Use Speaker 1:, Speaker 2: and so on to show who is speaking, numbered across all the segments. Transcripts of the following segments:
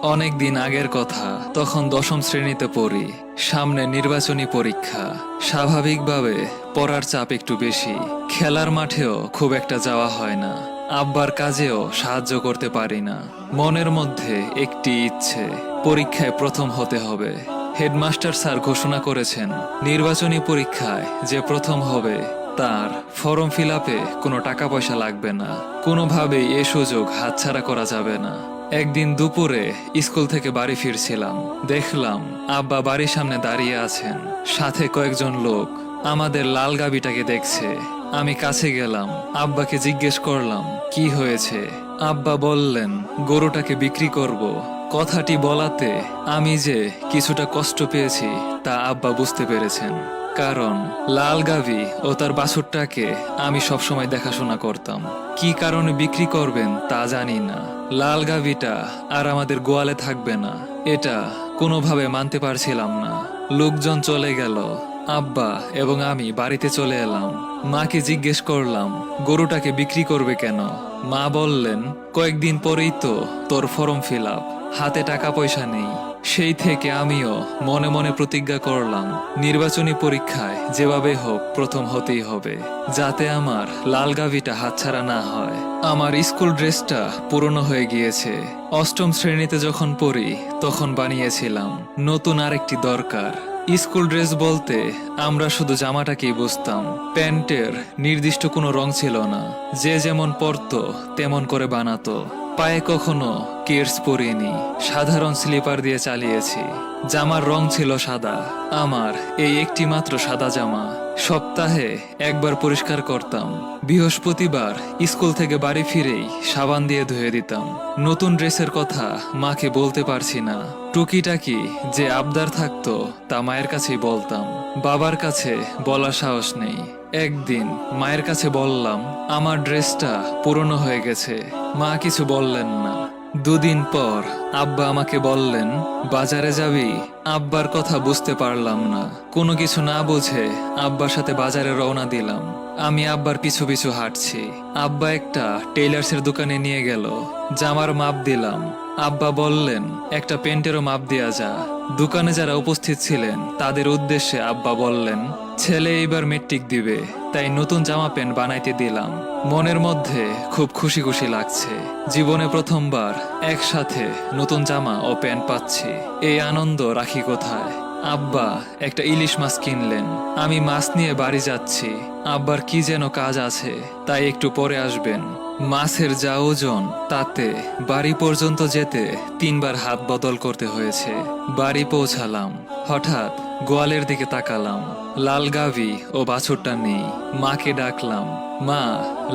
Speaker 1: অনেক দিন আগের কথা, তখন দশম শ্রেণীতে পড়ি। সামনে নির্বাচনী পরীক্ষা। স্বাভাবিকভাবে পড়ার চাপ একটু বেশি। খেলার মাঠেও খুব একটা যাওয়া হয় না। আব্বার কাজেও সাহায্য করতে পারি না। মনের মধ্যে একটি ইচ্ছে, পরীক্ষায় প্রথম হতে হবে। হেডমাস্টার স্যার ঘোষণা করেছেন, নির্বাচনী পরীক্ষায় যে প্রথম হবে তার ফর্ম ফিল আপে কোনো টাকা পয়সা লাগবে না। কোনোভাবেই এ সুযোগ হাতছাড়া করা যাবে না। একদিন দুপুরে স্কুল থেকে বাড়ি ফিরছিলাম। দেখলাম আব্বা বাড়ির সামনে দাঁড়িয়ে আছেন, সাথে কয়েকজন লোক। আমাদের লাল গাবিটাকে দেখছে। আমি কাছে গেলাম, আব্বাকে জিজ্ঞেস করলাম কি হয়েছে। আব্বা বললেন গরুটাকে বিক্রি করব। কথাটি বলাতে আমি যে কিছুটা কষ্ট পেয়েছি তা আব্বা বুঝতে পেরেছেন। কারণ লাল গাভী ও তার বাছুরটাকে আমি সবসময় দেখাশোনা করতাম। কি কারণে বিক্রি করবেন তা জানি না। লাল গাভীটা আর আমাদের গোয়ালে থাকবে না, এটা কোনোভাবে মানতে পারছিলাম না। লোকজন চলে গেল, আব্বা এবং আমি বাড়িতে চলে এলাম। মাকে জিজ্ঞেস করলাম গরুটাকে বিক্রি করবে কেন। মা বললেন কয়েকদিন পরেই তো তোর ফর্ম ফিল আপ, হাতে টাকা পয়সা নেই। সেই থেকে আমিও মনে মনে প্রতিজ্ঞা করলাম নির্বাচনী পরীক্ষায় যেভাবে হোক প্রথম হতেই হবে, যাতে আমার লাল গাভীটা হাতছাড়া না হয়। আমার স্কুল ড্রেসটা পুরনো হয়ে গিয়েছে। অষ্টম শ্রেণীতে যখন পড়ি তখন বানিয়েছিলাম। নতুন আরেকটি দরকার। স্কুল ড্রেস বলতে আমরা শুধু জামাটাকেই বুঝতাম। প্যান্টের নির্দিষ্ট কোনো রং ছিল না, যে যেমন পরতো তেমন করে বানাতো। পায়ে কখনো কেডস পরিনি, সাধারণ স্লিপার দিয়ে চালিয়েছি। জামার রং ছিল সাদা। আমার এই একটি মাত্র সাদা জামা সপ্তাহে একবার পরিষ্কার করতাম। বৃহস্পতিবার স্কুল থেকে বাড়ি ফিরেই সাবান দিয়ে ধুয়ে দিতাম। নতুন ড্রেসের কথা মাকে বলতে পারছি না। টুকিটাকি যে আবদার থাকতো তা মায়ের কাছেই বলতাম, বাবার কাছে বলার সাহস নেই। একদিন মায়ের কাছে বললাম আমার ড্রেসটা পুরনো হয়ে গেছে। মা কিছু বললেন না। দুদিন পর আব্বা আমাকে বললেন বাজারে যাবি। আব্বার কথা বুঝতে পারলাম না। কোনো কিছু না বুঝে আব্বার সাথে বাজারে রওনা দিলাম। আমি আব্বার পিছু পিছু হাঁটছি। আব্বা একটা টেইলার্সের দোকানে নিয়ে গেল। জামার মাপ দিলাম। আব্বা বললেন একটা প্যান্টেরও মাপ দেয়া যা। দোকানে যারা উপস্থিত ছিলেন তাদের উদ্দেশ্যে আব্বা বললেন ছেলে এইবার মেট্রিক দিবে, তাই নতুন জামা প্যান্ট বানাইতে দিলাম। মনের মধ্যে খুব খুশি খুশি লাগছে। জীবনে প্রথমবার একসাথে নতুন জামা ও প্যান্ট পাচ্ছি। এই আনন্দ রাখি কোথায়। আব্বা একটা ইলিশ মাছ কিনলেন। আমি মাছ নিয়ে বাড়ি যাচ্ছি। আব্বার কি যেন কাজ আছে, তাই একটু পরে আসবেন। মাছের যা ওজন তাতে বাড়ি পর্যন্ত যেতে 3বার হাত বদল করতে হয়েছে। বাড়ি পৌঁছালাম। হঠাৎ গোয়ালের দিকে তাকালাম। লাল গাভী ও বাছুরটা নেই। মাকে ডাকলাম, মা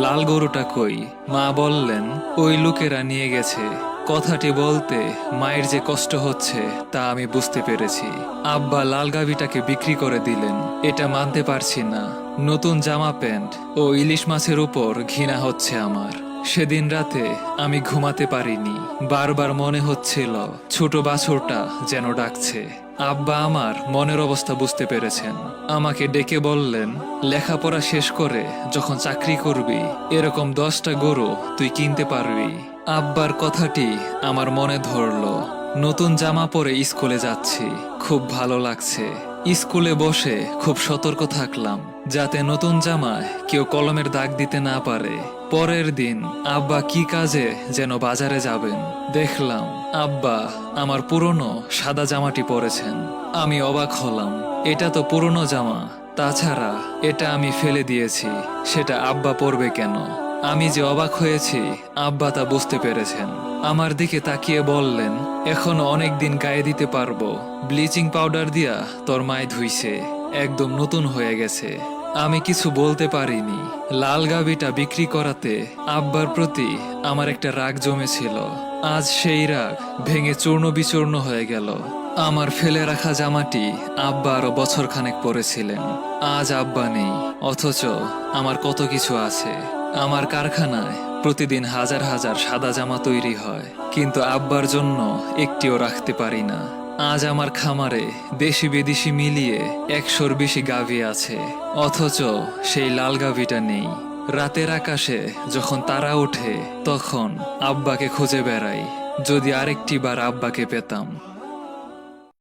Speaker 1: লাল গরুটা কই? মা বললেন ওই লোকেরা নিয়ে গেছে। কথাটি বলতে মায়ের যে কষ্ট হচ্ছে তা আমি বুঝতে পেরেছি। আব্বা লাল গাভীটাকে বিক্রি করে দিলেন, এটা মানতে পারছি না। নতুন জামা প্যান্ট ও ইলিশ মাছের উপর ঘৃণা হচ্ছে আমার। সেদিন রাতে আমি ঘুমাতে পারিনি। বারবার মনে হচ্ছিল ছোট বাছুরটা যেন ডাকছে। আব্বা আমার মনের অবস্থা বুঝতে পেরেছেন। আমাকে ডেকে বললেন লেখাপড়া শেষ করে যখন চাকরি করবি এরকম 10টা গরু তুই কিনতে পারবি। আব্বার কথাটি আমার মনে ধরলো। নতুন জামা পরে স্কুলে যাচ্ছি, খুব ভালো লাগছে। স্কুলে বসে খুব সতর্ক থাকলাম যাতে নতুন জামায় কেউ কলমের দাগ দিতে না পারে। পরের দিন আব্বা কি কাজে যেন বাজারে যাবেন। দেখলাম আব্বা আমার পুরনো সাদা জামাটি পরেছেন। আমি অবাক হলাম, এটা তো পুরনো জামা। তাছাড়া এটা আমি ফেলে দিয়েছি, সেটা আব্বা পরবে কেন? আমি যে অবাক হয়েছি আব্বা তা বুঝতে পেরেছেন। আমার দিকে তাকিয়ে বললেন এখনো অনেক দিন গায়ে দিতে পারবো। ব্লিচিং পাউডার দিয়া তোর মায় ধুইছে, একদম নতুন হয়ে গেছে। আমি কিছু বলতে পারিনি। লাল গাভীটা বিক্রি করাতে আব্বার প্রতি আমার একটা রাগ জমেছিল। আজ সেই রাগ ভেঙে চূর্ণ বিচূর্ণ হয়ে গেল। আমার ফেলে রাখা জামাটি আব্বা আরো বছরখানেক পরেছিলেন। আজ আব্বা নেই, অথচ আমার কত কিছু আছে। আমার কারখানায় প্রতিদিন হাজার হাজার সাদা জামা তৈরি হয়, কিন্তু আব্বার জন্য একটিও রাখতে পারি না। আজ আমার খামারে দেশি বিদেশি মিলিয়ে 100-র বেশি গাভী আছে, অথচ সেই লাল গাভীটা নেই। রাতের আকাশে যখন তারা ওঠে তখন আব্বাকে খুঁজে বেড়াই। যদি আরেকটি বার আব্বাকে পেতাম।